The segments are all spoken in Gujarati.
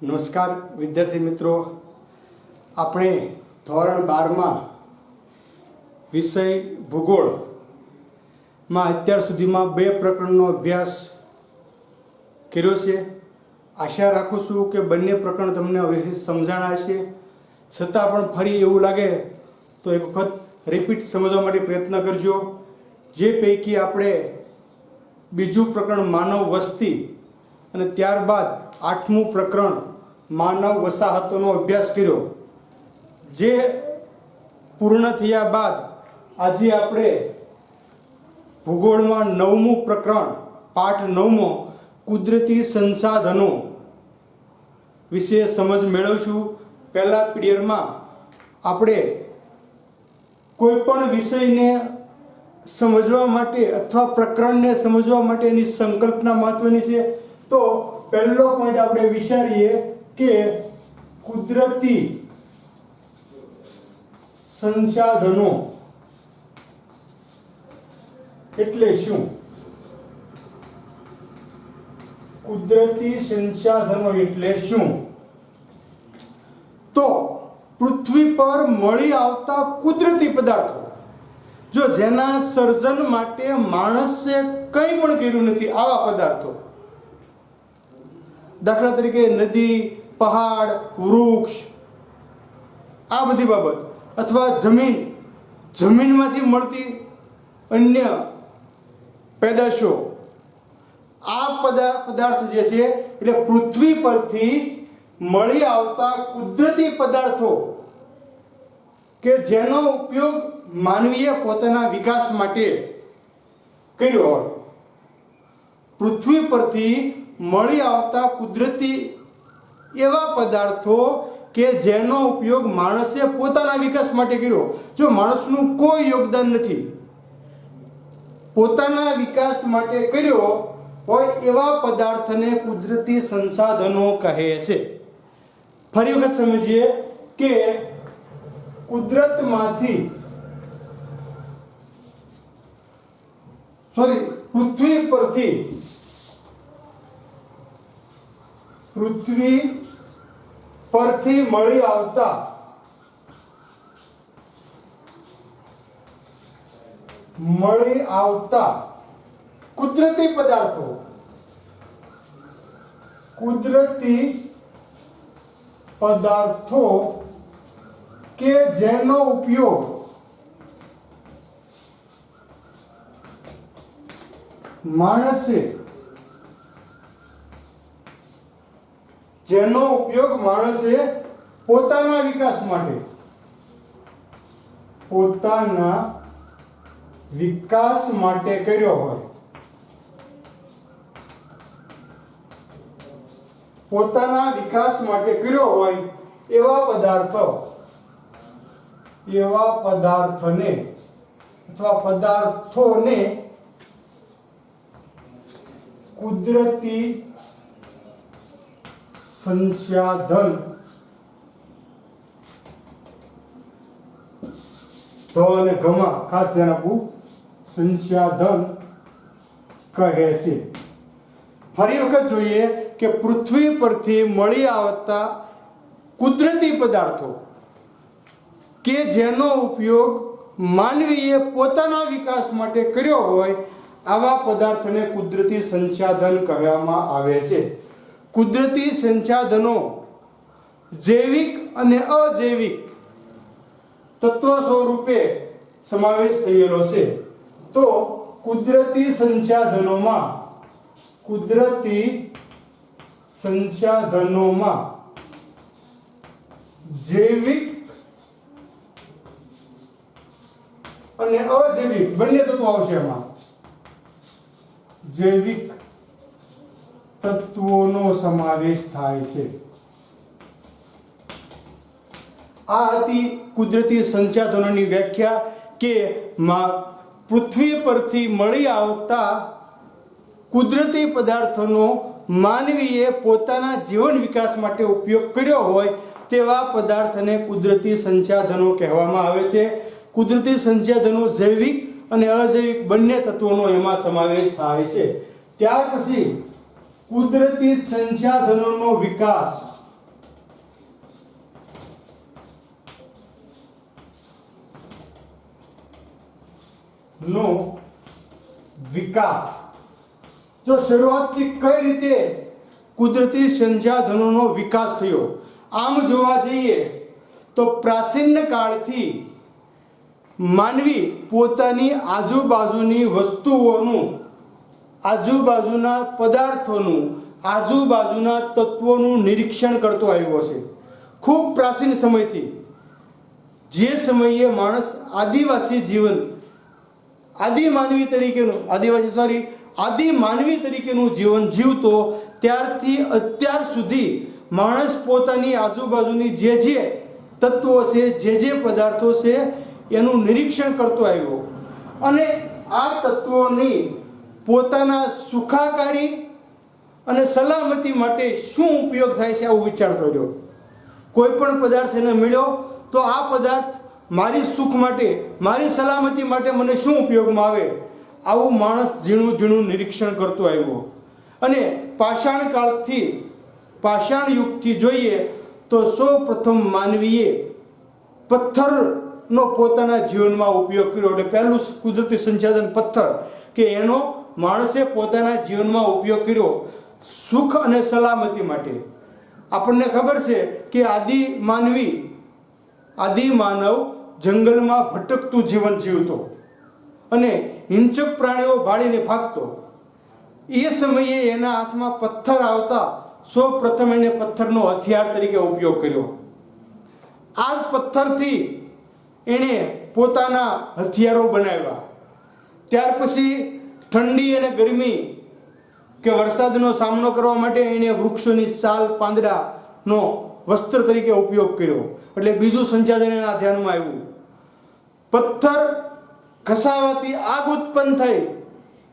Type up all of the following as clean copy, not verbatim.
નમસ્કાર વિદ્યાર્થી મિત્રો, આપણે ધોરણ 12માં વિષય ભૂગોળમાં અત્યાર સુધીમાં 2 પ્રકરણનો અભ્યાસ કર્યો છે. આશા રાખું છું કે બંને પ્રકરણ તમને હવે સમજાણા હશે. છતાં પણ ફરી એવું લાગે તો એક વખત રિપીટ સમજવા માટે પ્રયત્ન કરજો. જે પૈકી આપણે બીજું પ્રકરણ માનવ વસ્તી અને ત્યારબાદ 8મું પ્રકરણ માનવ વસાહતોનો અભ્યાસ કર્યો. જે પૂર્ણ થયા બાદ આજે આપણે ભૂગોળમાં 9મું પ્રકરણ પાઠ 9મો કુદરતી સંસાધનો વિશે સમજ મેળવશું. પહેલા પીરિયડમાં આપણે કોઈ પણ વિષયને સમજવા માટે અથવા પ્રકરણને સમજવા માટેની સંકલ્પના મહત્વની છે. તો પહેલો પોઈન્ટ આપણે વિચારીએ કે કુદરતી સંસાધનો એટલે શું? કુદરતી સંસાધનો એટલે શું? તો પૃથ્વી પર મળી આવતા કુદરતી પદાર્થો, જો જેના સર્જન માટે માણસે કંઈ પણ કર્યું નથી, આવા પદાર્થો. દાખલા તરીકે નદી, પહાડ, વૃક્ષ, આ બધી બાબત, અથવા જમીનમાંથી મળતી અન્ય પેદાશો, આ પદાર્થ જે છે એટલે પૃથ્વી પરથી મળી આવતા કુદરતી પદાર્થો કે જેનો ઉપયોગ માનવીએ પોતાના વિકાસ માટે કર્યો હોય. પૃથ્વી પરથી મળી આવતા કુદરતી એવા પદાર્થો કે જેનો ઉપયોગ માણસે પોતાના વિકાસ માટે કર્યો. જો માણસનું કોઈ યોગદાન નથી, પોતાના વિકાસ માટે કર્યો હોય એવા પદાર્થને કુદરતી સંસાધનો કહે છે. ફરી વખત સમજીએ કે પૃથ્વી પરથી મળી આવતા કુદરતી પદાર્થો કે જેનો ઉપયોગ માણસે પોતાના વિકાસ માટે કર્યો હોય. પોતાના વિકાસ માટે કર્યો હોય એવા પદાર્થોને કુદરતી સંસાધન તો અને ગમા ખાસ ધ્યાન આપવું, સંસાધન કહે છે. ફરી વખત જોઈએ કે પૃથ્વી પરથી મળી આવતા કુદરતી પદાર્થો કે જેનો ઉપયોગ માનવીએ પોતાના વિકાસ માટે કર્યો હોય આવા પદાર્થને કુદરતી સંસાધન કહેવામાં આવે છે. કુદરતી સંસાધનો જૈવિક અને અજૈવિક તત્વ સ્વરૂપે સમાવેશ થયેલો છે. તો કુદરતી સંસાધનોમાં જૈવિક અને અજૈવિક બંને તત્વો આવશે. એમાં જૈવિક તત્વોનો સમાવેશ થાય છે. આ હતી કુદરતી સંસાધનોની વ્યાખ્યા કે પૃથ્વી પરથી મળી આવતા કુદરતી પદાર્થોનો માનવીએ પોતાના જીવન વિકાસ માટે ઉપયોગ કર્યો હોય તેવા પદાર્થને કુદરતી સંસાધનો કહેવામાં આવે છે. કુદરતી સંસાધનો જૈવિક અને અજૈવિક બંને તત્વોનો એમાં સમાવેશ થાય છે. ત્યાર પછી કુદરતી સંસાધનોનો વિકાસ નો વિકાસ. જો શરૂઆતથી કઈ રીતે કુદરતી સંસાધનોનો વિકાસ થયો, આમ જોવા જઈએ તો પ્રાચીન કાળથી માનવી પોતાની આજુબાજુની વસ્તુઓનું, આજુબાજુના પદાર્થોનું, આજુબાજુના તત્વોનું નિરીક્ષણ કરતો આવ્યો છે. ખૂબ પ્રાચીન સમયથી, જે સમયે માણસ આદિવાસી જીવન, આદિ માનવી તરીકેનું જીવન જીવતો, ત્યારથી અત્યાર સુધી માણસ પોતાની આજુબાજુની જે તત્વો છે, જે પદાર્થો છે, એનું નિરીક્ષણ કરતો આવ્યો અને આ તત્વોની પોતાના સુખાકારી અને સલામતી માટે શું ઉપયોગ થાય છે આવું વિચારતો રહ્યો. કોઈ પણ પદાર્થ એને મળ્યો તો આ પદાર્થ મારી સુખ માટે, મારી સલામતી માટે મને શું ઉપયોગમાં આવે, આવું માણસ ઝીણું નિરીક્ષણ કરતો આવ્યો. અને પાષાણ કાળથી, પાષાણ યુગથી જોઈએ તો સૌ પ્રથમ માનવીએ પથ્થરનો પોતાના જીવનમાં ઉપયોગ કર્યો. એટલે પહેલું કુદરતી સંસાધન પથ્થર, કે એનો માણસે પોતાના જીવનમાં ઉપયોગ કર્યો સુખ અને સલામતી માટે. આપણને ખબર છે કે આદિ માનવ જંગલમાં ભટકતું જીવન જીવતો અને હિંસક પ્રાણીઓ ભાળીને ભાગતો. એ સમયે એના હાથમાં પથ્થર આવતા સૌ પ્રથમ એને પથ્થરનો હથિયાર તરીકે ઉપયોગ કર્યો. આ જ પથ્થરથી એણે પોતાના હથિયારો બનાવ્યા. ત્યાર પછી ઠંડી અને ગરમી કે વરસાદનો સામનો કરવા માટે એણે વૃક્ષોની છાલ પાંદડાનો વસ્ત્ર તરીકે ઉપયોગ કર્યો. એટલે બીજું સંસાધન એના ધ્યાનમાં આવ્યું. પથ્થર ઘસાવાથી આગ ઉત્પન્ન થઈ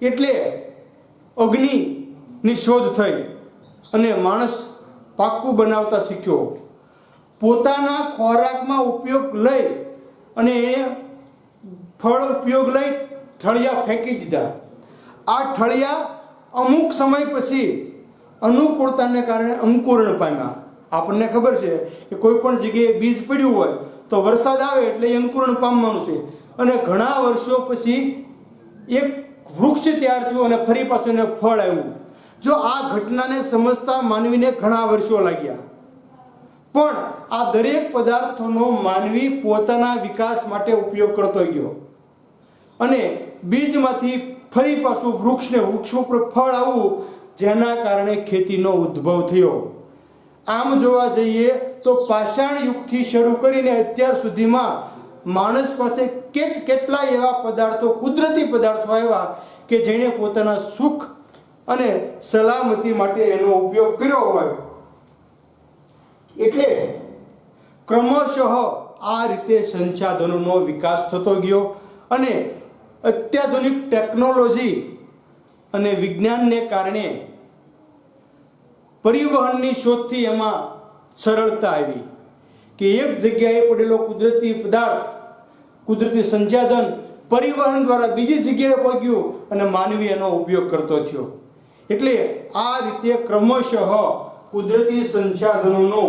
એટલે અગ્નિની શોધ થઈ અને માણસ પાક્કું બનાવતા શીખ્યો. પોતાના ખોરાકમાં ઉપયોગ લઈ અને એ ફળ ઉપયોગ લઈ ઠળિયા ફેંકી દીધા. આ ઠળિયા અમુક સમય પછી અનુકૂળતાને કારણે અંકુરણ પામ્યા. આપણને ખબર છે કે કોઈ પણ જગ્યાએ બીજ પડ્યું હોય તો વરસાદ આવે એટલે એ અંકુરણ પામવાનું છે અને ઘણા વર્ષો પછી એક વૃક્ષ તૈયાર થયું અને ફરી પાછું એને ફળ આવ્યું. જો આ ઘટનાને સમજતા માનવીને ઘણા વર્ષો લાગ્યા, પણ આ દરેક પદાર્થોનો માનવી પોતાના વિકાસ માટે ઉપયોગ કરતો ગયો અને બીજમાંથી ફરી પાછું વૃક્ષ ઉપર ફળ આવવું, જેના કારણે ખેતીનો ઉદ્ભવ થયો. આમ જોવા જઈએ તો પાષાણ યુગથી શરૂ કરીને અત્યાર સુધીમાં માણસ પાસે કેટલા એવા પદાર્થો, કુદરતી પદાર્થો આવ્યા કે જેણે પોતાના સુખ અને સલામતી માટે એનો ઉપયોગ કર્યો હોય. એટલે ક્રમશઃ આ રીતે સંસાધનોનો વિકાસ થતો ગયો અને અત્યાધુનિક ટેકનોલોજી અને વિજ્ઞાનને કારણે પરિવહનની શોધથી એમાં સરળતા આવી કે એક જગ્યાએ પડેલો કુદરતી પદાર્થ, કુદરતી સંસાધન પરિવહન દ્વારા બીજી જગ્યાએ પહોંચ્યું અને માનવી એનો ઉપયોગ કરતો થયો. એટલે આ રીતે ક્રમશઃ કુદરતી સંસાધનોનો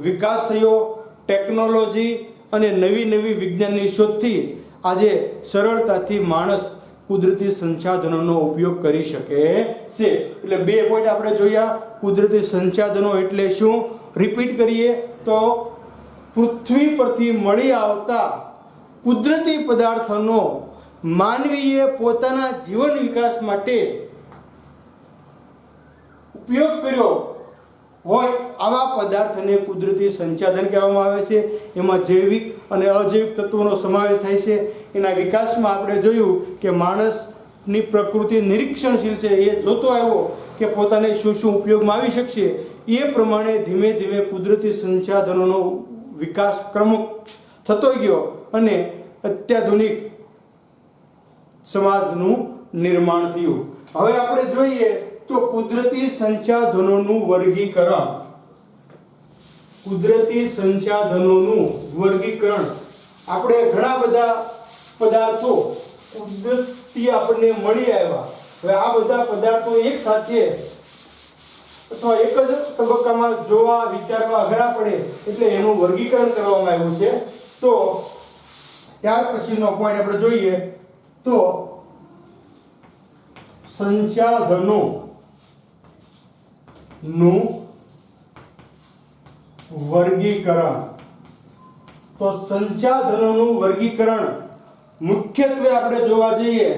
વિકાસ થયો. ટેકનોલોજી અને નવી વિજ્ઞાનની શોધથી આજે સરળતાથી માણસ કુદરતી સંસાધનોનો ઉપયોગ કરી શકે છે. એટલે 2 પોઈન્ટ આપણે જોયા. કુદરતી સંસાધનો એટલે શું, રિપીટ કરીએ તો પૃથ્વી પરથી મળી આવતા કુદરતી પદાર્થોનો માનવીએ પોતાના જીવન વિકાસ માટે ઉપયોગ કર્યો હોય આવા પદાર્થને કુદરતી સંસાધન કહેવામાં આવે છે. એમાં જૈવિક અને અજૈવિક તત્વોનો સમાવેશ થાય છે. એના વિકાસમાં આપણે જોયું કે માણસની પ્રકૃતિ નિરીક્ષણશીલ છે. એ જોતો આવ્યો કે પોતાને શું ઉપયોગમાં આવી શકશે. એ પ્રમાણે ધીમે ધીમે કુદરતી સંસાધનોનો વિકાસ ક્રમશ થતો ગયો અને અત્યાધુનિક સમાજનું નિર્માણ થયું. હવે આપણે જોઈએ તો કુદરતી સંસાધનોનું વર્ગીકરણ. કુદરતી સંસાધનોનું વર્ગીકરણ આપણે ઘણા બધા પદાર્થો કુદરતી આપણને મળી આવ્યા. હવે આ બધા પદાર્થો એક સાથે અથવા એક જ તબક્કામાં જોવા, વિચારવા અઘરા પડે એટલે એનું વર્ગીકરણ કરવામાં આવ્યું છે. તો ત્યાર પછીનો પોઈન્ટ આપણે જોઈએ તો સંસાધનોનું વર્ગીકરણ. તો સંસાધનોનું વર્ગીકરણ મુખ્યત્વે આપણે જોવા જઈએ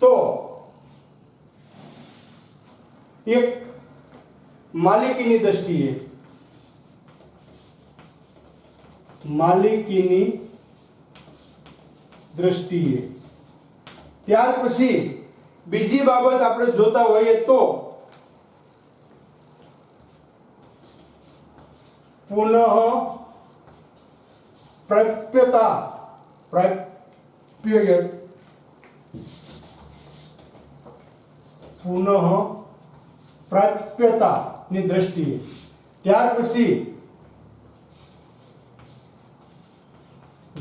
તો એક માલિકીની દ્રષ્ટિએ, ત્યાર પછી બીજી બાબત આપણે જોતા હોઈએ તો પુનઃ પ્રાપ્યતા ની દ્રષ્ટિએ, ત્યાર પછી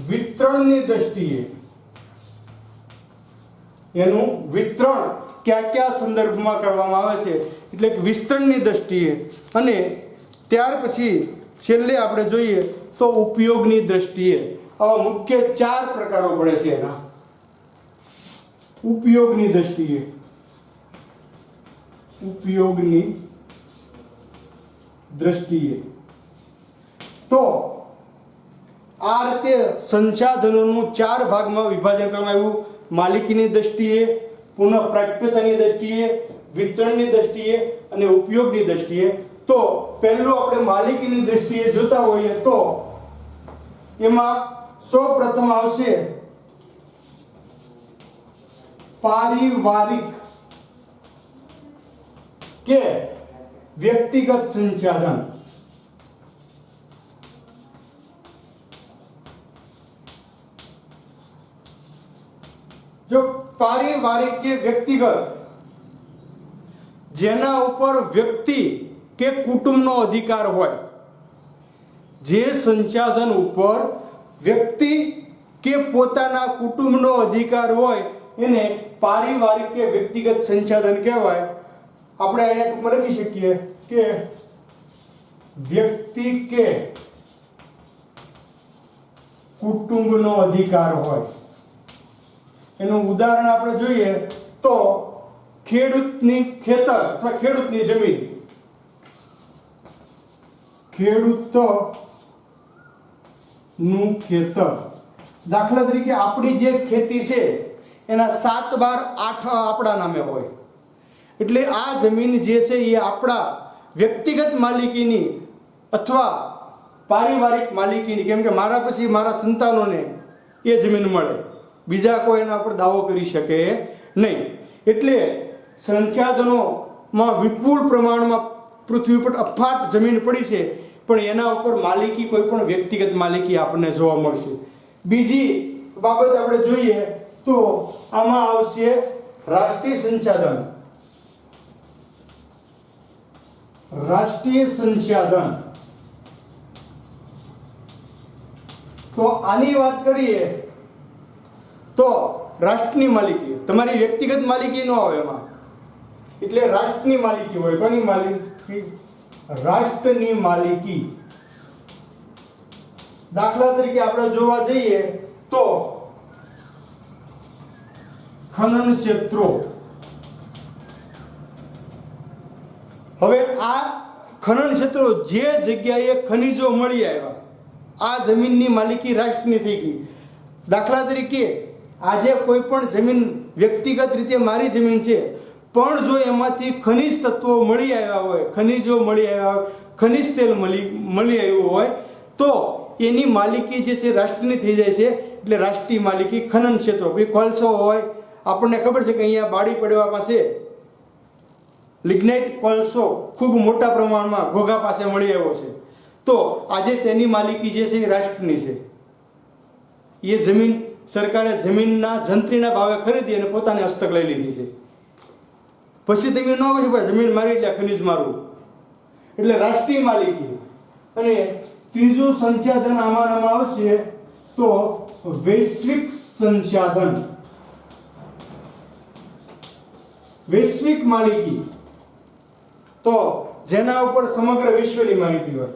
વિતરણની દ્રષ્ટિએ, એનું વિતરણ કયા કયા સંદર્ભમાં કરવામાં આવે છે એટલે કે વિસ્તરણની દ્રષ્ટિએ, અને ત્યાર પછી છેલ્લે આપણે જોઈએ તો ઉપયોગની દ્રષ્ટિએ. આવા મુખ્ય 4 પ્રકારો પડે છે એના. ઉપયોગની દ્રષ્ટિએ તો આ રીતે સંસાધનોનું 4 ભાગમાં વિભાજન કરવામાં આવ્યું. માલિકીની દ્રષ્ટિએ, પુનઃપ્રાપ્યતાની દ્રષ્ટિએ, વિતરણની દ્રષ્ટિએ અને ઉપયોગની દ્રષ્ટિએ. તો પહેલું આપણે માલિકીની દ્રષ્ટિએ જોતા હોઈએ તો એમાં સૌપ્રથમ આવશે પારિવારિક કે વ્યક્તિગત સંસાધન. જો પારિવારિક કે વ્યક્તિગત, જેના ઉપર વ્યક્તિ કે કુટુંબનો અધિકાર હોય, જે સંસાધન ઉપર વ્યક્તિ કે પોતાના કુટુંબનો અધિકાર હોય એને પારિવારિક કે વ્યક્તિગત સંસાધન કહેવાય. આપણે અહીંયા ટૂંકમાં લખી શકીએ કે વ્યક્તિ કે કુટુંબનો અધિકાર હોય. એનું ઉદાહરણ આપણે જોઈએ તો ખેડૂતની ખેતર અથવા ખેડૂતની જમીન, ખેડૂતનું ખેતર. દાખલા તરીકે આપણી જે ખેતી છે એના 7 બાર 8 આપણા નામે હોય, એટલે આ જમીન જે છે એ આપણા વ્યક્તિગત માલિકીની અથવા પારિવારિક માલિકીની, કેમ કે મારા પછી મારા સંતાનોને એ જમીન મળે, બીજા કોઈ એના ઉપર દાવો કરી શકે નહીં. એટલે સંસાધનોમાં વિપુલ પ્રમાણમાં પૃથ્વી પર અફાટ જમીન પડી છે, પણ એના ઉપર માલિકી કોઈ પણ વ્યક્તિગત માલિકી આપણને જોવા મળશે. બીજી બાબત આપણે જોઈએ તો આમાં આવશે રાષ્ટ્રીય સંસાધન. તો આની વાત કરીએ તો રાષ્ટ્રની માલિકી, તમારી વ્યક્તિગત માલિકી ન હોય એમાં, એટલે રાષ્ટ્રની માલિકી હોય. કોની માલિકી? રાષ્ટ્રની માલિકી. દાખલા તરીકે આપણે જોવા જઈએ તો ખનન ક્ષેત્રો. હવે આ ખનન ક્ષેત્રો જે જગ્યાએ ખનિજો મળી આવ્યા, આ જમીનની માલિકી રાષ્ટ્રની થઈ ગઈ. દાખલા તરીકે આજે કોઈ પણ જમીન વ્યક્તિગત રીતે મારી જમીન છે, પણ જો એમાંથી ખનિજ તત્વો મળી આવ્યા હોય, ખનિજો મળી આવ્યા હોય, ખનિજ તેલ મળી આવ્યું હોય, તો એની માલિકી જે છે રાષ્ટ્રની થઈ જાય છે. એટલે રાષ્ટ્રીય માલિકી ખનન ક્ષેત્રો. કોઈ કોલસો હોય, આપણને ખબર છે કે અહીંયા બાળી પડવા પાસે લિગ્નાઇટ કોલસો ખૂબ મોટા પ્રમાણમાં ઘોઘા પાસે મળી આવ્યો છે, તો આજે તેની માલિકી જે છે એ રાષ્ટ્રની છે. એ જમીન સરકારે જમીનના જંત્રીના ભાવે ખરીદી અને પોતાને હસ્તક લઈ લીધી છે. પછી તમે ન કહી શકો જમીન મારી એટલે ખનિજ મારું, એટલે રાષ્ટ્રીય માલિકી. અને ત્રીજું સંસાધન આમાં આવશે તો વૈશ્વિક સંસાધન. વૈશ્વિક માલિકી તો જેના ઉપર સમગ્ર વિશ્વની માહિતી હોય,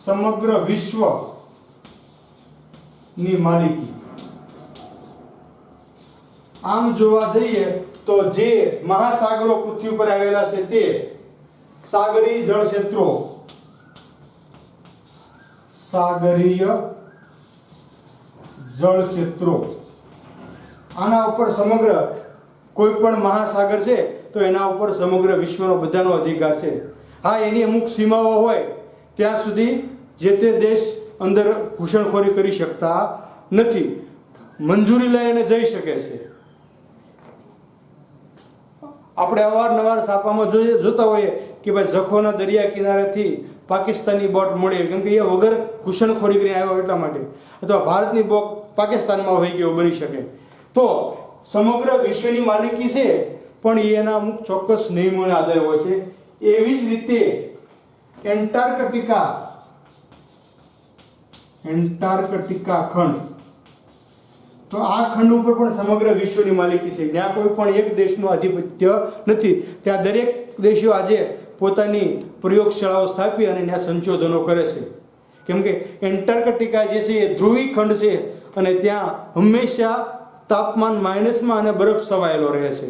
સમગ્ર વિશ્વની માલિકી. આમ જોવા જઈએ તો જે મહાસાગરો પૃથ્વી પર આવેલા છે તે સાગરીય જળ ક્ષેત્રો, સાગરીય જળ ક્ષેત્રો, આના ઉપર સમગ્ર કોઈ પણ મહાસાગર છે તો એના ઉપર સમગ્ર વિશ્વનો બધાનો અધિકાર છે. હા, એની અમુક સીમાઓ હોય ત્યાં સુધી જે તે દેશ અંદર ઘૂસણખોરી કરી શકતા નથી, મંજૂરી લઈને જઈ શકે છે. આપણે અવારનવાર છાપામાં જોતા હોઈએ કે ભાઈ જખૌના દરિયા કિનારેથી પાકિસ્તાની બોટ મળી, કેમ કે એ વગર ઘૂસણખોરી કરીને આવ્યો એટલા માટે, અથવા ભારતની બોટ પાકિસ્તાનમાં વહી ગયો બની શકે. તો સમગ્ર વિશ્વની માલિકી છે પણ એના અમુક ચોક્કસ નિયમોના આધારે હોય છે. એવી જ રીતે એન્ટાર્કટિકા ખંડ, તો આ ખંડ ઉપર પણ સમગ્ર વિશ્વની માલિકી છે. જ્યાં કોઈ પણ એક દેશનું આધિપત્ય નથી. ત્યાં દરેક દેશો આજે પોતાની પ્રયોગશાળાઓ સ્થાપી અને ત્યાં સંશોધનો કરે છે. કેમ કે એન્ટાર્કટિકા જે છે એ ધ્રુવી ખંડ છે અને ત્યાં હંમેશા તાપમાન માઇનસમાં અને બરફ છવાયેલો રહે છે.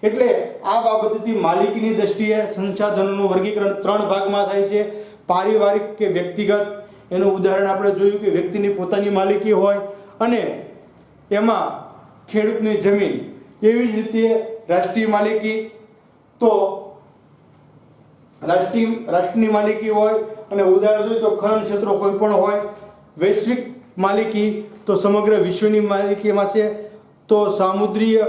એટલે આ બાબતથી માલિકીની દ્રષ્ટિએ સંસાધનોનું વર્ગીકરણ 3 ભાગમાં થાય છે: પારિવારિક કે વ્યક્તિગત. એનું ઉદાહરણ આપણે જોયું કે વ્યક્તિની પોતાની માલિકી હોય અને એમાં ખેડૂતની જમીન. એવી જ રીતે રાષ્ટ્રીય માલિકી, તો રાષ્ટ્રની માલિકી હોય અને ઉદાહરણ જોઈએ તો ખનન ક્ષેત્રો કોઈ પણ હોય. વૈશ્વિક માલિકી તો સમગ્ર વિશ્વની માલિકીમાં છે, તો સામુદ્રીય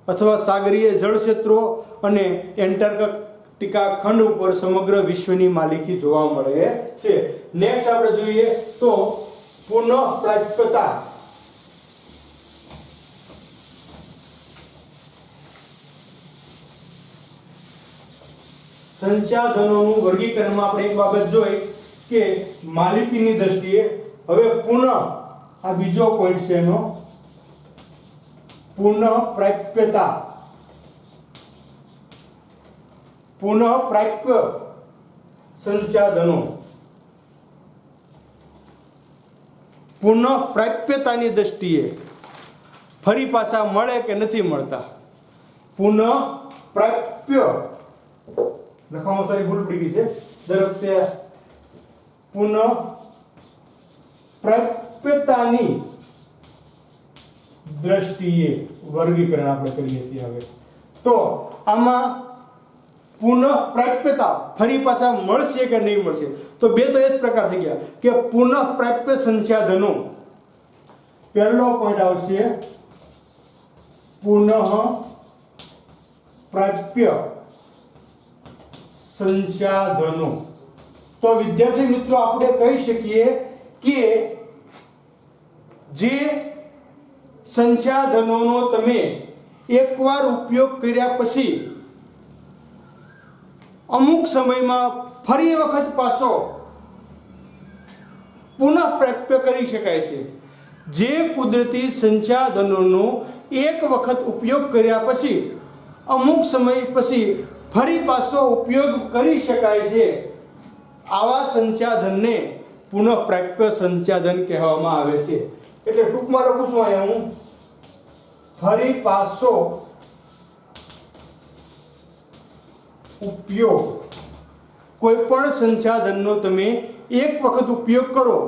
અથવા સાગરીય જળ ક્ષેત્રો અને એન્ટાર્કટિકા ખંડ ઉપર સમગ્ર વિશ્વની માલિકી જોવા મળે છે. નેક્સ્ટ આપણે જોઈએ તો પુનઃપ્રાપ્યતા. સંસાધનોનું વર્ગીકરણમાં આપણે એક બાબત જોઈ કે માલિકીની દ્રષ્ટિએ. હવે પુનઃ, આ બીજો પોઈન્ટ છે એનો, પુનઃપ્રાપ્યતા. પુનઃપ્રાપ્ય સંસાધનો, પુનઃપ્રાપ્યતાની દ્રષ્ટિએ ફરી પાછા મળે કે નથી મળતા. પુનઃપ્રાપ્ય લખવામાં સારી ભૂલ પડી ગઈ છે. દર વખતે પુનઃપ્રાપ્યતાની દ્રષ્ટિએ વર્ગીકરણ આપણે કરીએ છીએ. હવે તો આમાં પુનઃપ્રાપ્યતા ફરી પાછા મળશે કે નહીં મળશે, તો બે તો એ જ પ્રકાર થઈ ગયા કે પુનઃપ્રાપ્ય સંસાધનો. પહેલો પોઈન્ટ આવશે પુનઃપ્રાપ્ય સંસાધનો. તો વિદ્યાર્થી મિત્રો આપણે કહી શકીએ કે જે સંસાધનોનો તમે એકવાર ઉપયોગ કર્યા પછી અમુક સમયમાં ફરી વખત પાછો પુનઃપ્રાપ્ય કરી શકાય છે. જે કુદરતી સંસાધનોનો એક વખત ઉપયોગ કર્યા પછી અમુક સમય પછી ફરી પાછો ઉપયોગ કરી શકાય છે, આવા સંસાધનને પુનઃપ્રાપ્ય સંસાધન કહેવામાં આવે છે. એટલે ટૂંકમાં લખું છું અહીંયા હું, ફરી પાછો ઉપયોગ. કોઈ પણ સંસાધનનો તમે એક વખત ઉપયોગ કરો,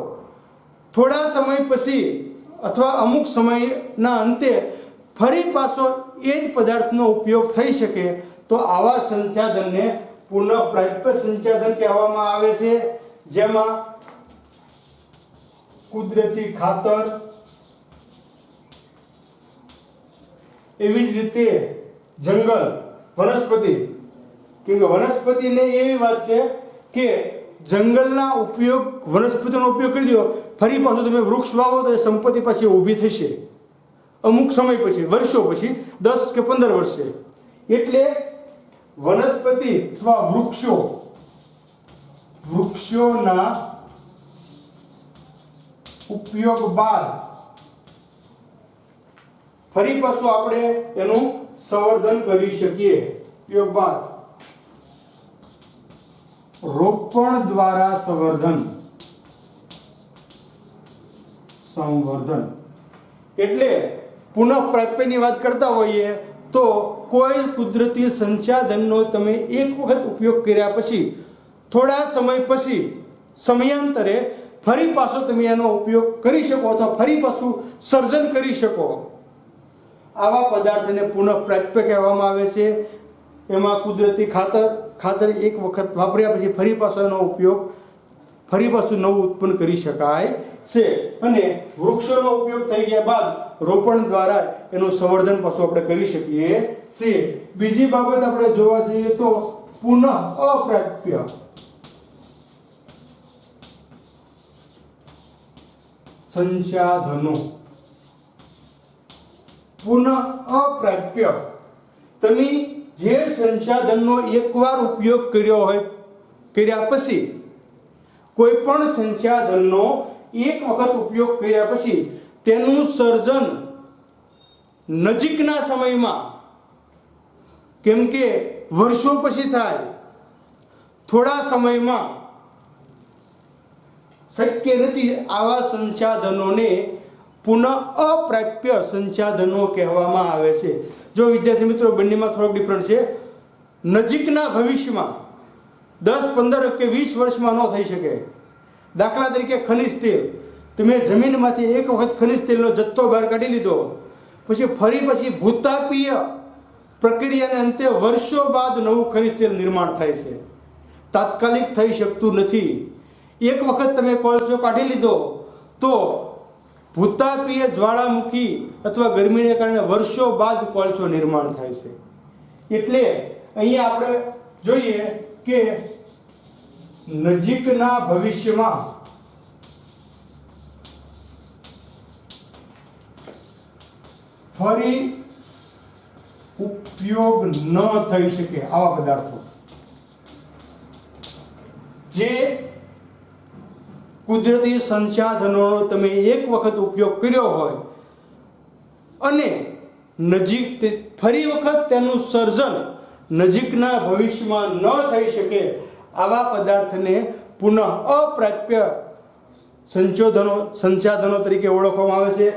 થોડા સમય પછી અથવા અમુક સમયના અંતે ફરી પાછો એ જ પદાર્થનો ઉપયોગ થઈ શકે, તો આવા સંસાધનને પુનઃપ્રાપ્ય સંસાધન કહેવામાં આવે છે. જેમાં કુદરતી ખાતર, એવી જ રીતે જંગલ, વનસ્પતિ. કેમ કે વનસ્પતિને એવી વાત છે કે જંગલના ઉપયોગ, વનસ્પતિનો ઉપયોગ કરી દો, ફરી પાછું તમે વૃક્ષ વાવો તો એ સંપત્તિ પાછી ઊભી થશે અમુક સમય પછી, વર્ષો પછી, 10 કે 15 વર્ષે. એટલે વનસ્પતિ અથવા વૃક્ષોના ઉપયોગ બાદ ફરી પાછું આપણે એનું સંવર્ધન કરી શકીએ. ઉપયોગ બાદ રોપણ દ્વારા સંવર્ધન. એટલે પુનઃપ્રાપ્યની વાત કરતા હોઈએ તો કોઈ કુદરતી સંસાધનનો તમે એક વખત ઉપયોગ કર્યા પછી થોડા સમય પછી સમયાંતરે ફરી પાછો તમે એનો ઉપયોગ કરી શકો અથવા ફરી પાછું સર્જન કરી શકો, આવા પદાર્થને પુનઃપ્રાપ્ય કહેવામાં આવે છે. એમાં કુદરતી ખાતર એક વખત વાપર્યા પછી ફરી પાછો એનો ઉપયોગ ફરી પાછું નવું ઉત્પન્ન કરી શકાય છે. અને વૃક્ષોનો ઉપયોગ થઈ ગયા બાદ રોપણ દ્વારા એનું સંવર્ધન પાછું આપણે કરી શકીએ છીએ. બીજી બાબત આપણે જોવા જઈએ તો પુનઃ અપ્રાપ્ય સંસાધનો. પુનઃ અપ્રાપ્ય, તમે જે સંસાધનનો એકવાર ઉપયોગ કર્યો હોય, કર્યા પછી કોઈ પણ સંસાધનનો એક વખત ઉપયોગ કર્યા પછી તેનું સર્જન નજીકના સમયમાં, કેમ કે વર્ષો પછી થાય, થોડા સમયમાં શક્ય નથી. આવા સંસાધનોને પુનઃ અપ્રાપ્ય સંસાધનો કહેવામાં આવે છે. જો વિદ્યાર્થી મિત્રો બંનેમાં થોડોક ડિફરન્સ છે. નજીકના ભવિષ્યમાં 10, 15 કે 20 વર્ષમાં ન થઈ શકે. દાખલા તરીકે ખનિજ તેલ, તમે જમીનમાંથી એક વખત ખનિજ તેલનો જથ્થો બહાર કાઢી લીધો પછી ભૂતાપીય પ્રક્રિયાને અંતે વર્ષો બાદ નવું ખનિજ તેલ નિર્માણ થાય છે. તાત્કાલિક થઈ શકતું નથી. એક વખત તમે કોલસો કાઢી લીધો તો ભૂતાપીય જ્વાળામુખી અથવા ગરમીને કારણે વર્ષો બાદ કોલસો નિર્માણ થાય છે. એટલે અહીંયા આપણે જોઈએ કે નજીકના ભવિષ્યમાં ફરી ઉપયોગ ન થઈ શકે આવા પદાર્થો જે કુદરતી સંસાધનોનો તમે એક વખત ઉપયોગ કર્યો હોય અને ફરી વખત તેનું સર્જન નજીકના ભવિષ્યમાં ન થઈ શકે, આવા પદાર્થને પુનઃ અપ્રાપ્ય સંસાધનો તરીકે ઓળખવામાં આવે છે.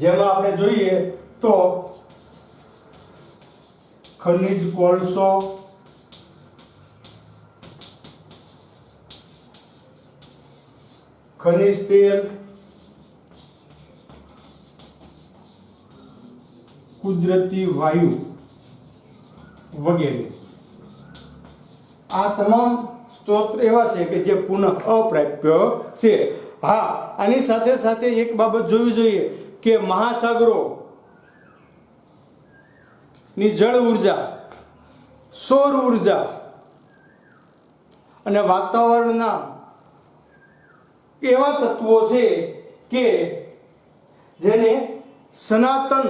જેમાં આપણે જોઈએ તો ખનિજ કોલસો, ખનિજ તેલ, કુદરતી વાયુ વગેરે. આ તમામ સ્ત્રોત એવા છે કે જે પુનઃ અપ્રાપ્ય છે. હા, આની સાથે સાથે એક બાબત જોવી જોઈએ કે મહાસાગરો ની જળ ઉર્જા, સૌર ઉર્જા અને વાતાવરણના એવા તત્વો છે કે જેને સનાતન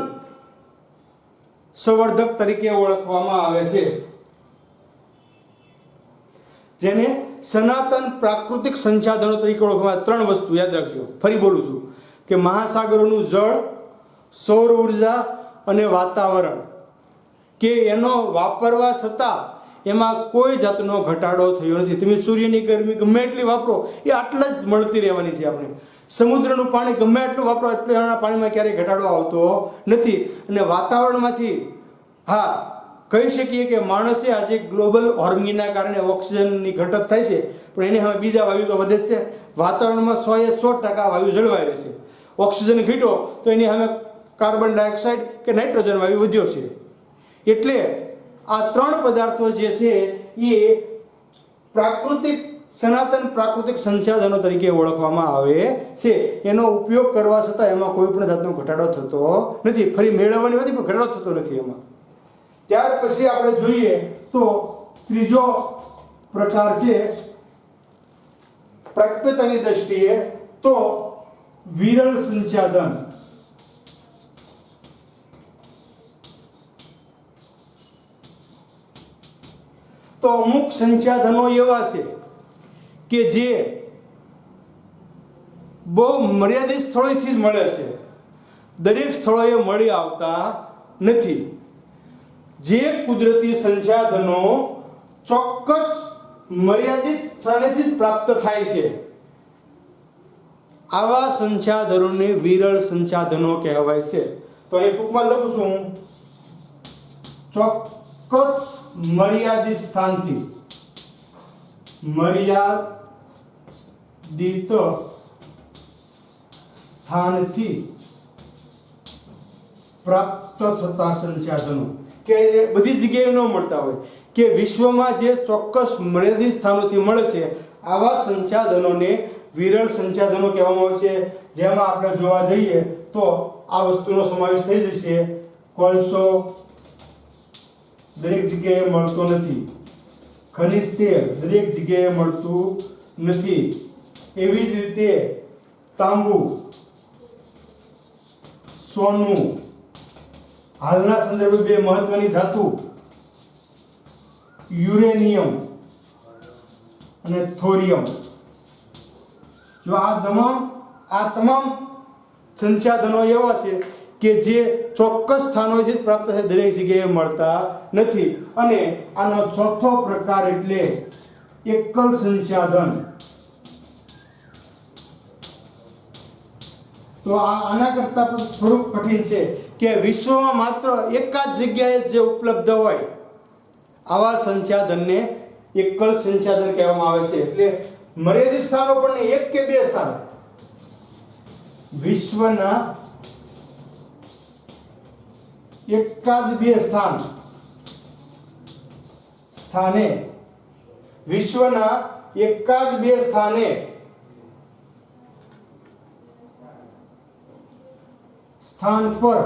સંવર્ધક તરીકે ઓળખવામાં આવે છે. જેને સનાતન પ્રાકૃતિક સંસાધનો તરીકે ઓળખવામાં. 3 વસ્તુ યાદ રાખજો, ફરી બોલું છું કે મહાસાગરોનું જળ, સૌર ઉર્જા અને વાતાવરણ, કે એનો વાપરવા છતાં એમાં કોઈ જાતનો ઘટાડો થયો નથી. તમે સૂર્યની ગરમી ગમે એટલી વાપરો એ આટલા જ મળતી રહેવાની છે. આપણે સમુદ્રનું પાણી ગમે એટલું વાપરો એટલે એના પાણીમાં ક્યારેય ઘટાડો આવતો નથી. અને વાતાવરણમાંથી હા કહી શકીએ કે માણસે આજે ગ્લોબલ વોર્મિંગના કારણે ઓક્સિજનની ઘટત થાય છે, પણ એની હવે બીજા વાયુ તો વધે છે. વાતાવરણમાં 100% વાયુ જળવાઈ રહેશે. ઓક્સિજન ઘટ્યો તો એની સામે કાર્બન ડાયોક્સાઇડ કે નાઇટ્રોજન વાયુ વધ્યો છે. એટલે આ 3 પદાર્થો જે છે એ સનાતન પ્રાકૃતિક સંસાધનો તરીકે ઓળખવામાં આવે છે. એનો ઉપયોગ કરવા છતાં એમાં કોઈ પણ જાતનો ઘટાડો થતો નથી. ફરી મેળવવાની નથી પણ ઘટાડો થતો નથી એમાં. ત્યાર પછી આપણે જોઈએ તો ત્રીજો પ્રકાર છે પ્રાપ્યતાની દ્રષ્ટિએ તો વિરલ સંસાધન. તો અમુક સંસાધનો એવા છે કે જે બહુ મર્યાદિત સ્થળોએથી જ મળે છે, દરેક સ્થળોએ મળી આવતા નથી. જે કુદરતી સંસાધનો ચોક્કસ મર્યાદિત સ્થાનેથી જ પ્રાપ્ત થાય છે, આવા સંસાધનોને વિરળ સંસાધનો કહેવાય છે. તો અહીં ટૂંકમાં લખું છું ચોક્કસ મર્યાદિત સ્થાનથી પ્રાપ્ત થતા સંસાધનો કે બધી જગ્યાએ ન મળતા હોય કે વિશ્વમાં જે ચોક્કસ મર્યાદિત સ્થાનોથી મળે છે આવા સંસાધનોને વિરળ સંસાધનો કહેવામાં આવે છે. જેમાં આપણે જોવા જઈએ તો આ વસ્તુનો સમાવેશ થઈ જશે. કોલસો દરેક જગ્યાએ મળતો નથી, ખનિજ તેલ દરેક જગ્યાએ મળતું નથી, એવી જ રીતે તાંબુ, સોનું, હાલના સંદર્ભે બે મહત્વની ધાતુ યુરેનિયમ અને થોરિયમ. જો આ તમામ સંસાધનો એવા છે કે જે ચોક્કસ સ્થાનોથી પ્રાપ્ત થાય, દરેક જગ્યાએ મળતા નથી. અને આનો ચોથો પ્રકાર એટલે એકલ સંસાધન. તો આના કરતા પણ થોડુંક કઠિન છે કે વિશ્વમાં માત્ર એક જ જગ્યાએ જે ઉપલબ્ધ હોય આવા સંસાધનને એકલ સંસાધન કહેવામાં આવે છે. એટલે મર્યાદિત સ્થાનો પણ નહીં, એક કે બે સ્થાનો વિશ્વના એકાદ બે સ્થાને સ્થાન પર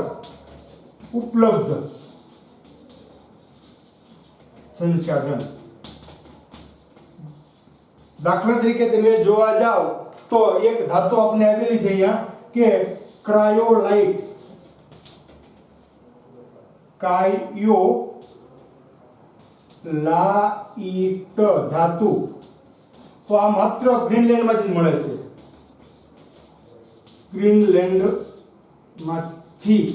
ઉપલબ્ધ સંસાધન. દાખલા તરીકે તમે જોવા જાઓ તો એક ધાતુ આપણે આપેલી છે અહીંયા કે ક્રાયોલાઇટ ધાતુ. તો આ માત્ર ગ્રીનલેન્ડમાંથી જ મળે છે, ગ્રીનલેન્ડમાંથી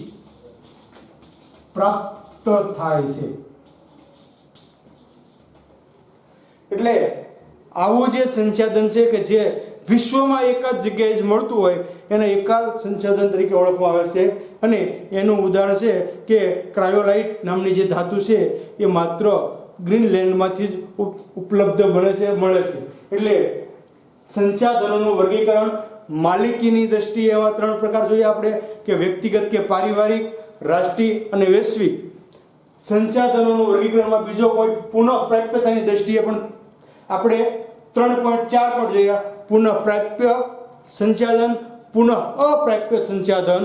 પ્રાપ્ત થાય છે. એટલે આવું જે સંસાધન છે કે જે વિશ્વમાં એક જ જગ્યાએ જ મળતું હોય એને એકાલ સંસાધન તરીકે ઓળખવામાં આવે છે. અને એનું ઉદાહરણ છે કે ક્રાયોલાઇટ નામની જે ધાતુ છે એ માત્ર ગ્રીનલેન્ડમાંથી જ ઉપલબ્ધ મળે છે. એટલે સંસાધનોનું વર્ગીકરણ માલિકીની દ્રષ્ટિએ એવા ત્રણ પ્રકાર જોઈએ આપણે કે વ્યક્તિગત કે પારિવારિક, રાષ્ટ્રીય અને વૈશ્વિક. સંસાધનોનું વર્ગીકરણમાં બીજો પોઈન્ટ પુનઃપ્રાપ્યતાની દ્રષ્ટિએ પણ આપણે 3.4 પોઈન્ટ જોયા. પુનઃપ્રાપ્ય સંસાધન, પુનઃ અપ્રાપ્ય સંસાધન,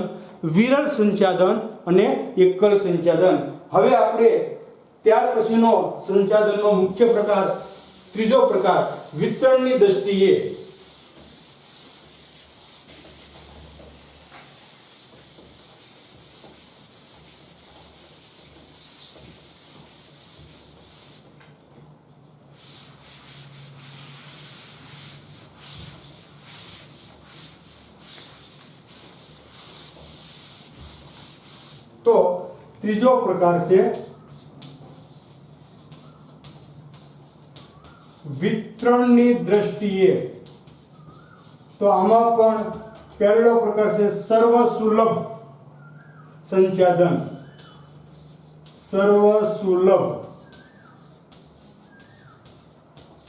વિરળ સંસાધન અને એકલ સંસાધન. હવે આપણે ત્યાર પછીનો સંસાધનનો મુખ્ય પ્રકાર, ત્રીજો પ્રકાર વિતરણની દ્રષ્ટિએ તો ત્રીજો પ્રકાર છે વિતરણની દ્રષ્ટિએ. તો આમાં પણ પહેલો પ્રકાર છે સર્વસુલભ સંસાધન. સર્વસુલભ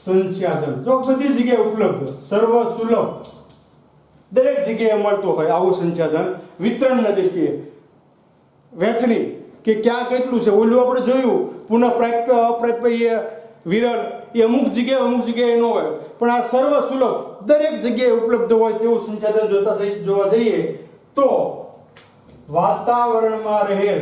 સંસાધન જો બધી જગ્યાએ ઉપલબ્ધ, સર્વસુલભ દરેક જગ્યાએ મળતું હોય આવું સંસાધન. વિતરણની દ્રષ્ટિએ વહેંચણી કે ક્યાં કેટલું છે. ઓલું આપણે જોયું પુનઃપ્રાપ્ય, અપ્રાપ્ય, વિરળ એ અમુક જગ્યાએ ન હોય, પણ આ સર્વસુલભ દરેક જગ્યાએ ઉપલબ્ધ હોય તેવું સંસાધન જોવા જઈએ તો વાતાવરણમાં રહેલ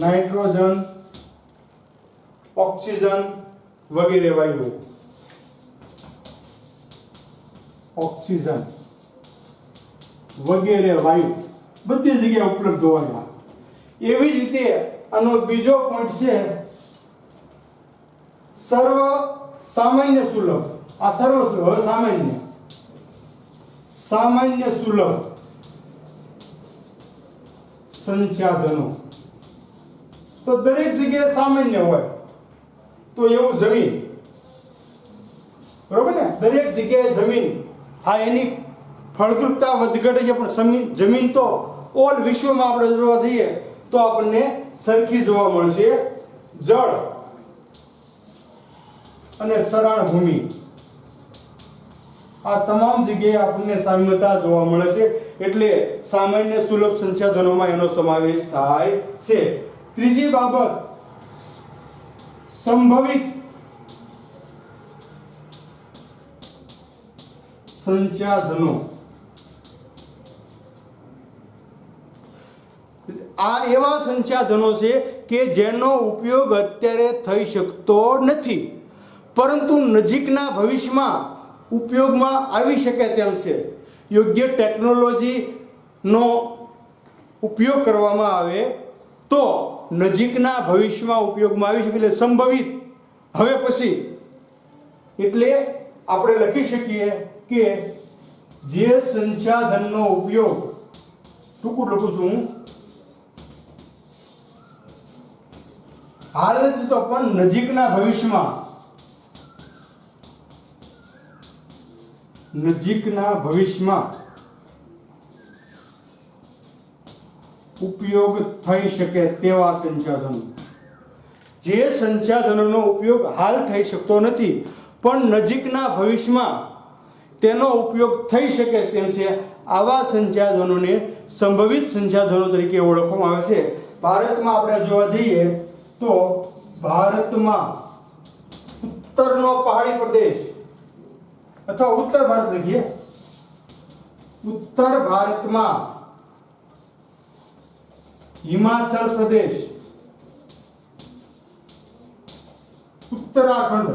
નાઇટ્રોજન, ઓક્સિજન વગેરે વાયુઓ, ઓક્સિજન વગેરે વાયુ બધી જગ્યાએ ઉપલબ્ધ હોય. એવી જ રીતે આનો બીજો પોઈન્ટ છે સર્વ સામાન્ય સુલભ. આ સર્વ સુલભ, હવે સામાન્ય સુલભ સંસાધનો. તો દરેક જગ્યાએ સામાન્ય હોય. તો એવું જમીન, બરોબર ને, દરેક જગ્યાએ જમીન, હા એની ફળદ્રુપતા વધઘટ છે, પણ જમીન તો ઓલ વિશ્વમાં આપણે જોવા જઈએ તો આપણને સરખી જોવા મળશે. જળ અને સરાણ ભૂમિ આ તમામ જગ્યાએ આપણને સામ્યતા જોવા મળે છે, એટલે સામાન્ય સુલભ સંસાધનોમાં એનો સમાવેશ થાય છે. ત્રીજી બાબત, સંભવિત સંસાધનો. આ એવા સંસાધનો છે કે જેનો ઉપયોગ અત્યારે થઈ શકતો નથી, પરંતુ નજીકના ભવિષ્યમાં ઉપયોગમાં આવી શકે તેમ છે. યોગ્ય ટેકનોલોજીનો ઉપયોગ કરવામાં આવે તો નજીકના ભવિષ્યમાં ઉપયોગમાં આવી શકે, એટલે સંભવિત. હવે પછી એટલે આપણે લખી શકીએ કે જે સંસાધનનો ઉપયોગ, ટૂંકું લખું છું હું, હાલ નથી તો પણ નજીકના ભવિષ્યમાં ઉપયોગ થઈ શકે તેવા સંસાધનો. જે સંસાધનોનો ઉપયોગ હાલ થઈ શકતો નથી પણ નજીકના ભવિષ્યમાં તેનો ઉપયોગ થઈ શકે તેમ છે, આવા સંસાધનોને સંભવિત સંસાધનો તરીકે ઓળખવામાં આવે છે. ભારતમાં આપણે જોવા જઈએ તો ભારતમાં ઉત્તરનો પહાડી પ્રદેશ અથવા ઉત્તર ભારત લખીએ, ઉત્તર ભારતમાં હિમાચલ પ્રદેશ, ઉત્તરાખંડ,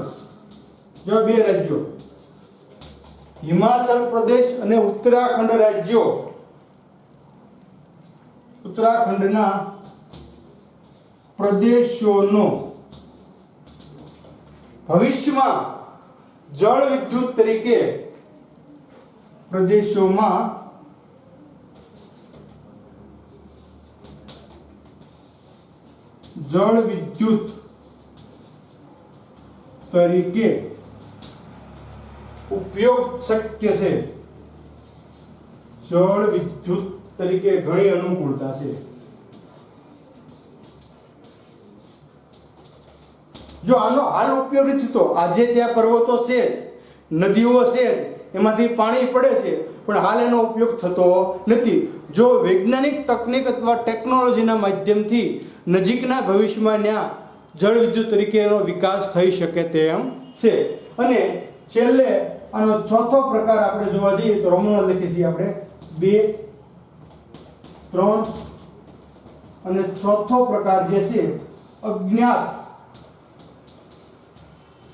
જો બે રાજ્યો, હિમાચલ પ્રદેશ અને ઉત્તરાખંડ રાજ્યો, ઉત્તરાખંડના પ્રદેશોનો ભવિષ્યમાં જળ વિદ્યુત તરીકે પ્રદેશોમાં જળ વિદ્યુત તરીકે ઉપયોગ શક્ય છે. જળ વિદ્યુત તરીકે ઘણી અનુકૂળતા છે. જો આનો હાલ ઉપયોગ નથી તો આજે ત્યાં પર્વતો છે જ, નદીઓ છે જ, એમાંથી પાણી પડે છે, પણ હાલ એનો ઉપયોગ થતો નથી. જો વૈજ્ઞાનિક તકનીક અથવા ટેકનોલોજીના માધ્યમથી નજીકના ભવિષ્યમાં ત્યાં જળ વિદ્યુત તરીકે એનો વિકાસ થઈ શકે તેમ છે. અને છેલ્લે આનો ચોથો પ્રકાર આપણે જોવા જઈએ તો રોમનમાં લખીએ છીએ આપણે 2, 3 અને ચોથો પ્રકાર જે છે અજ્ઞાત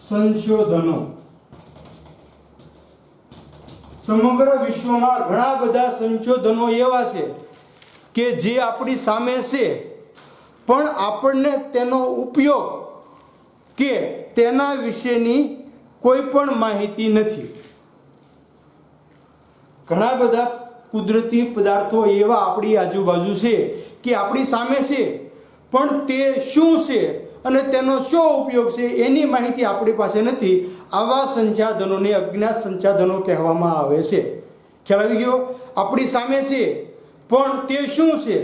સંશોધનો. સમગ્ર વિશ્વમાં ઘણા બધા સંશોધનો એવા છે કે જે આપણી સામે છે પણ આપણને તેનો ઉપયોગ કે તેના વિશેની કોઈ પણ માહિતી નથી. ઘણા બધા કુદરતી પદાર્થો એવા આપણી આજુબાજુ છે કે આપણી સામે છે પણ તે શું છે અને તેનો શું ઉપયોગ છે એની માહિતી આપણી પાસે નથી. આવા સંસાધનોને અજ્ઞાત સંસાધનો કહેવામાં આવે છે. ખ્યાલ આવી ગયો? આપણી સામે છે પણ તે શું છે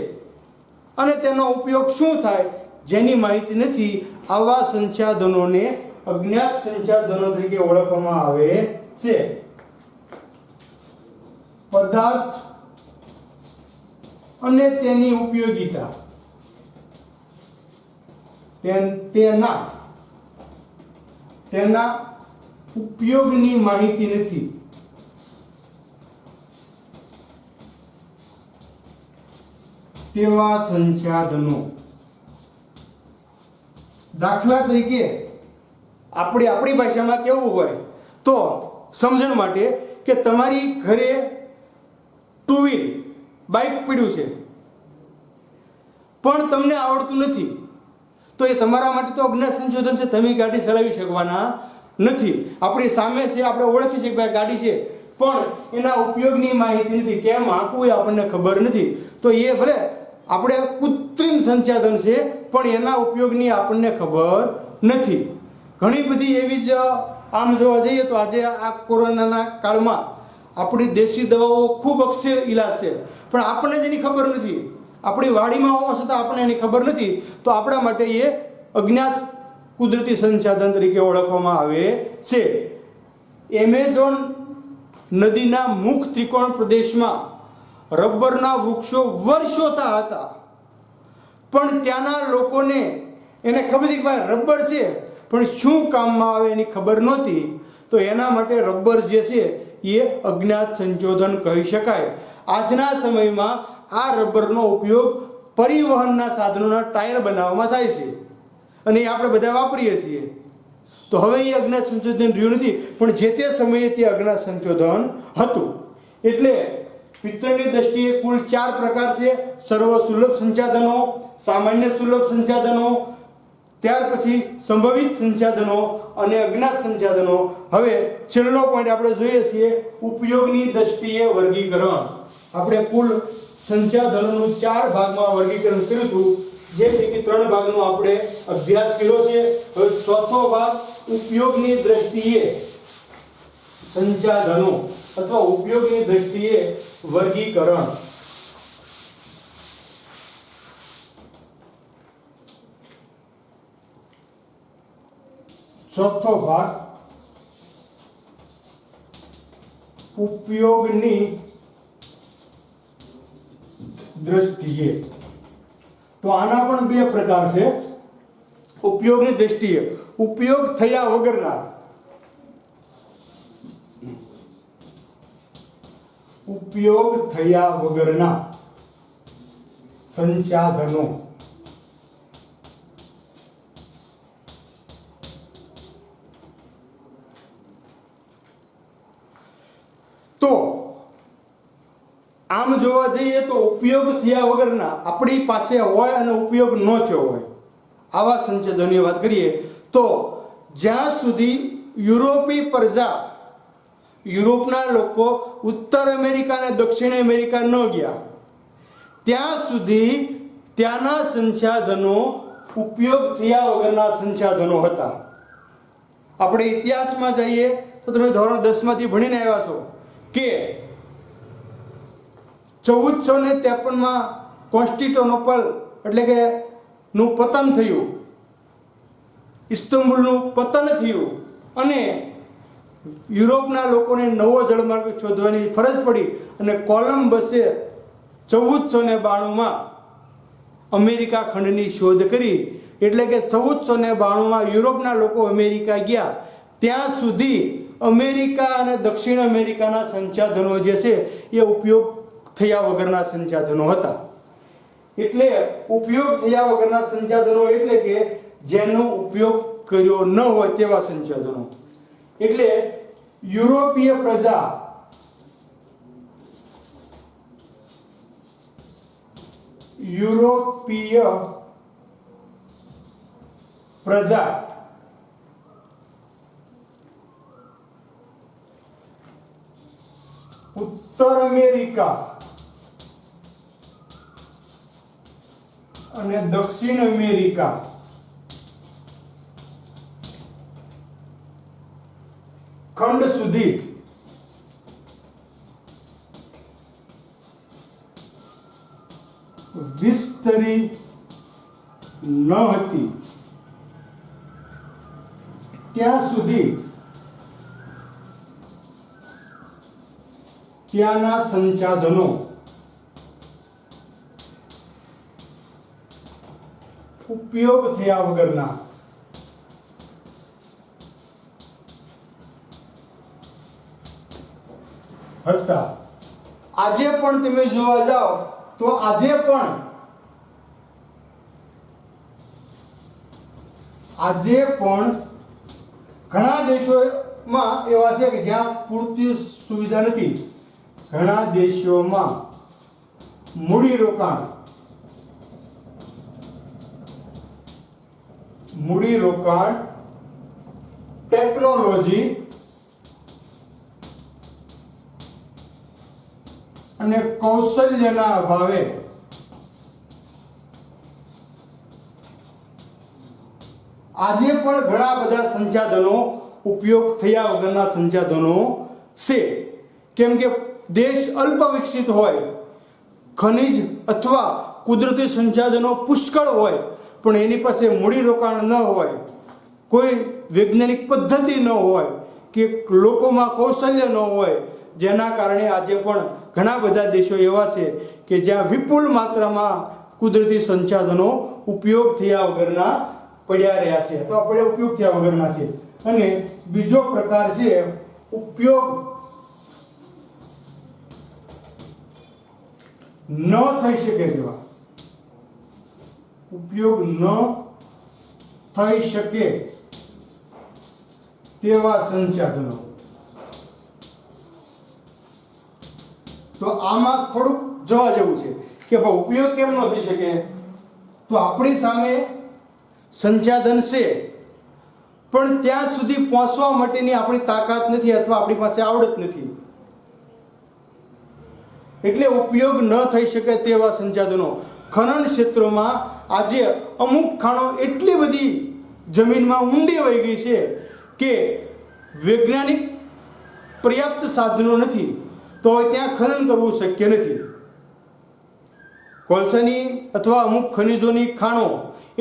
અને તેનો ઉપયોગ શું થાય જેની માહિતી નથી, આવા સંસાધનોને અજ્ઞાત સંસાધનો તરીકે ઓળખવામાં આવે છે. પદાર્થ અને તેની ઉપયોગિતા, તેના ઉપયોગની માહિતી નથી. તેવા સંસાધનો. દાખલા તરીકે આપણી ભાષામાં કેવું હોય તો સમજણ માટે કે તમારી ઘરે 2 વ્હીલ બાઇક પડ્યું છે પણ તમને આવડતું નથી, તો એ તમારા માટે તો અજ્ઞાત સંશોધન છે. તમે ગાડી ચલાવી શકવાના નથી. આપણી સામે છે, આપણે ઓળખી છે કે ભાઈ ગાડી છે, પણ એના ઉપયોગની માહિતી નથી. કેમ હાંકવું એ આપણને ખબર નથી. તો એ ભલે આપણે કૃત્રિમ સંસાધન છે પણ એના ઉપયોગની આપણને ખબર નથી. ઘણી બધી એવી જ આમ જોવા જઈએ તો આજે આ કોરોનાના કાળમાં આપણી દેશી દવાઓ ખૂબ અક્ષય ઇલાજ છે, પણ આપણને જ એની ખબર નથી. આપણી વાડીમાં હોવા છતાં આપણને એની ખબર નથી. તો આપણા માટે એ અજ્ઞાત કુદરતી સંસાધન તરીકે ઓળખવામાં આવે છે. એમેઝોન નદીના મુખ ત્રિકોણ પ્રદેશમાં રબરના વૃક્ષો વર્ષોથી હતા, પણ ત્યાંના લોકોને એને ખબર હતી કે ભાઈ રબર છે, પણ શું કામમાં આવે એની ખબર નહોતી. તો એના માટે રબર જે છે એ અજ્ઞાત સંશોધન કહી શકાય. આજના સમયમાં આ રબરનો ઉપયોગ પરિવહનના સાધનોના ટાયર બનાવવામાં થાય છે અને એ આપણે બધા વાપરીએ છીએ. તો હવે એ અજ્ઞાત સંશોધન રહ્યું નથી, પણ જે તે સમયે તે અજ્ઞાત સંશોધન હતું. એટલે વિતરણની દ્રષ્ટિએ કુલ 4 પ્રકાર છે: સર્વ સુલભ સંસાધનો, સામાન્ય સુલભ સંસાધનો, ત્યાર પછી સંભવિત સંસાધનો અને અજ્ઞાત સંસાધનો. હવે છેલ્લો પોઈન્ટ આપણે જોઈએ છીએ ઉપયોગની દ્રષ્ટિએ વર્ગીકરણ. આપણે કુલ સંસાધનોનું 4 ભાગમાં વર્ગીકરણ કર્યું હતું, જે પૈકી 3 ભાગનો આપણે અભ્યાસ કર્યો છે. હવે ચોથો ભાગ ઉપયોગની દ્રષ્ટિએ સંસાધનો અથવા ઉપયોગની દ્રષ્ટિએ વર્ગીકરણ. ચોથો ભાગ ઉપયોગની દ્રષ્ટિએ. તો આના પણ 2 પ્રકાર છે. ઉપયોગની દ્રષ્ટિએ ઉપયોગ થયા વગરના, ઉપયોગ થયા વગરના સંસાધનો. તો આમ જોવા જઈએ તો ઉપયોગ થયા વગરના આપણી પાસે હોય અને ઉપયોગ ન થયો હોય આવા સંસાધનોની વાત કરીએ તો જ્યાં સુધી યુરોપી પ્રજા, યુરોપના લોકો ઉત્તર અમેરિકા અને દક્ષિણ અમેરિકા ન ગયા ત્યાં સુધી ત્યાંના સંસાધનો ઉપયોગ થયા વગરના સંસાધનો હતા. આપણે ઇતિહાસમાં જઈએ તો તમે ધોરણ 10 માંથી ભણીને આવ્યા છો કે 1453માં કોન્સ્ટાન્ટિનોપલ એટલે કે નું પતન થયું, ઇસ્તંબુલનું પતન થયું અને યુરોપના લોકોને નવો જળમાર્ગ શોધવાની ફરજ પડી અને કોલંબસે 1492માં અમેરિકા ખંડની શોધ કરી. એટલે કે 1492માં યુરોપના લોકો અમેરિકા ગયા ત્યાં સુધી અમેરિકા અને દક્ષિણ અમેરિકાના સંસાધનો જે છે એ ઉપયોગ થયા વગરના સંસાધનો હતા. એટલે ઉપયોગ થયા વગરના સંસાધનો એટલે કે જેનો ઉપયોગ કર્યો ન હોય તેવા સંસાધનો. એટલે યુરોપીય પ્રજા ઉત્તર અમેરિકા અને દક્ષિણ અમેરિકા ખંડ સુધી વિસ્તરી ન હતી ત્યાં સુધી ત્યાંના સંસાધનો ઉપયોગ થયા વગરના હતા. આજે પણ તમે જોવા જાઓ તો આજે પણ ઘણા દેશોમાં એવા છે કે જ્યાં પૂરતી સુવિધા નથી. ઘણા દેશોમાં મૂડીરોકાણ, ટેકનોલોજી અને કૌશલ્યના અભાવે આજે પણ ઘણા બધા સંસાધનો ઉપયોગ થયા વગરના સંસાધનો છે કેમ કે દેશ અલ્પ વિકસિત હોય, ખનિજ અથવા કુદરતી સંસાધનો પુષ્કળ હોય, પણ એની પાસે મૂડીરોકાણ ન હોય, કોઈ વૈજ્ઞાનિક પદ્ધતિ ન હોય કે લોકોમાં કૌશલ્ય ન હોય, જેના કારણે આજે પણ ઘણા બધા દેશો એવા છે કે જ્યાં વિપુલ માત્રામાં કુદરતી સંસાધનો ઉપયોગ થયા વગરના પડ્યા રહ્યા છે, તો આપણે ઉપયોગ થયા વગરના છે. અને બીજો પ્રકાર છે ઉપયોગ ન થઈ શકે તેવા, ઉપયોગ ન થઈ શકે તેવા સંસાધનો. તો આમાં થોડુંક જોવા જેવું છે કે ભાઈ ઉપયોગ કેમ ન થઈ શકે. તો આપણી સામે સંસાધન છે, પણ ત્યાં સુધી પહોંચવા માટેની આપણી તાકાત નથી અથવા આપણી પાસે આવડત નથી, એટલે ઉપયોગ ન થઈ શકે તેવા સંસાધનો. ખનન ક્ષેત્રોમાં આજે અમુક ખાણો એટલી બધી જમીનમાં ઊંડી વહી ગઈ છે કે વૈજ્ઞાનિક પર્યાપ્ત સાધનો નથી, તો હવે ત્યાં ખનન કરવું શક્ય નથી. કોલસાની અથવા અમુક ખનિજોની ખાણો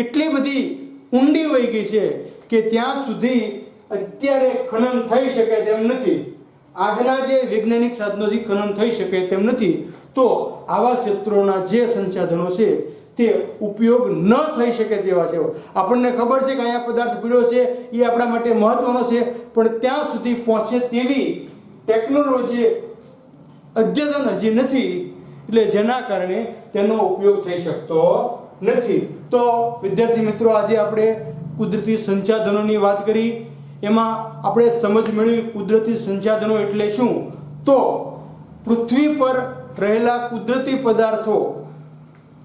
એટલી બધી ઊંડી વહી ગઈ છે કે ત્યાં સુધી અત્યારે ખનન થઈ શકે તેમ નથી. આજના જે વૈજ્ઞાનિક સાધનોથી ખનન થઈ શકે તેમ નથી. તો આવા ક્ષેત્રોના જે સંસાધનો છે તે ઉપયોગ ન થઈ શકે તેવા છે. આપણને ખબર છે કે અહીંયા પદાર્થ પીળો છે, એ આપણા માટે મહત્વનો છે, પણ ત્યાં સુધી પહોંચે તેવી ટેકનોલોજી અદ્યતન હજી નથી, એટલે જેના કારણે તેનો ઉપયોગ થઈ શકતો નથી. તો વિદ્યાર્થી મિત્રો, આજે આપણે કુદરતી સંસાધનોની વાત કરી, એમાં આપણે સમજ મેળવી કુદરતી સંસાધનો એટલે શું. તો પૃથ્વી પર રહેલા કુદરતી પદાર્થો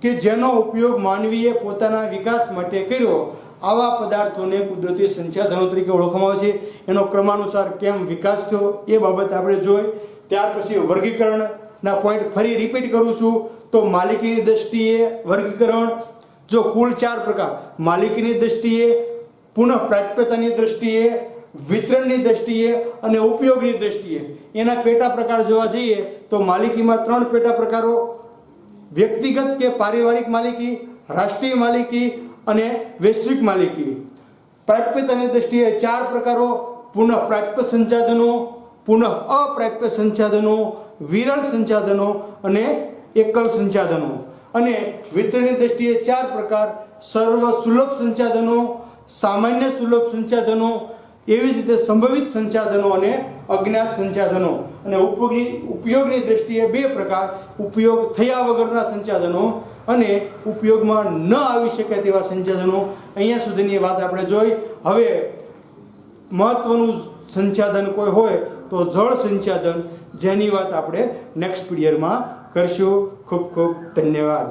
કે જેનો ઉપયોગ માનવીએ પોતાના વિકાસ માટે કર્યો, આવા પદાર્થોને કુદરતી સંસાધનો તરીકે ઓળખવામાં આવે છે. એનો ક્રમાનુસાર કેમ વિકાસ થયો એ બાબત આપણે જોઈ. ત્યાર પછી વર્ગીકરણના પોઈન્ટ ફરી રિપીટ કરું છું. તો માલિકીની દ્રષ્ટિએ વર્ગીકરણ, જો કુલ 4 પ્રકાર: માલિકીની દ્રષ્ટિએ, પુનઃ પ્રાપ્યતાની દ્રષ્ટિએ, વિતરણની દ્રષ્ટિએ અને ઉપયોગની દ્રષ્ટિએ. એના પેટા પ્રકાર જોવા જઈએ તો માલિકીમાં 3 પેટા પ્રકારો: વ્યક્તિગત કે પારિવારિક માલિકી, રાષ્ટ્રીય માલિકી અને વૈશ્વિક માલિકી. પ્રાપ્યતાની દ્રષ્ટિએ 4 પ્રકારો: પુનઃ પ્રાપ્ય સંસાધનો, પુનઃ અપ્રાપ્ય સંસાધનો, વિરળ સંસાધનો અને એકલ સંસાધનો. અને વિતરણની દ્રષ્ટિએ 4 પ્રકાર: સર્વ સુલભ સંસાધનો, સામાન્ય સુલભ સંસાધનો, એવી જ રીતે સંભવિત સંસાધનો અને અજ્ઞાત સંસાધનો. અને ઉપયોગની દ્રષ્ટિએ 2 પ્રકાર: ઉપયોગ થયા વગરના સંસાધનો અને ઉપયોગમાં ન આવી શકે તેવા સંસાધનો. અહીંયા સુધીની વાત આપણે જોઈ. હવે મહત્વનું સંસાધન કોઈ હોય તો જળ સંસાધન, જેની વાત આપણે નેક્સ્ટ પીરિયડમાં કરશું. ખૂબ ખૂબ ધન્યવાદ.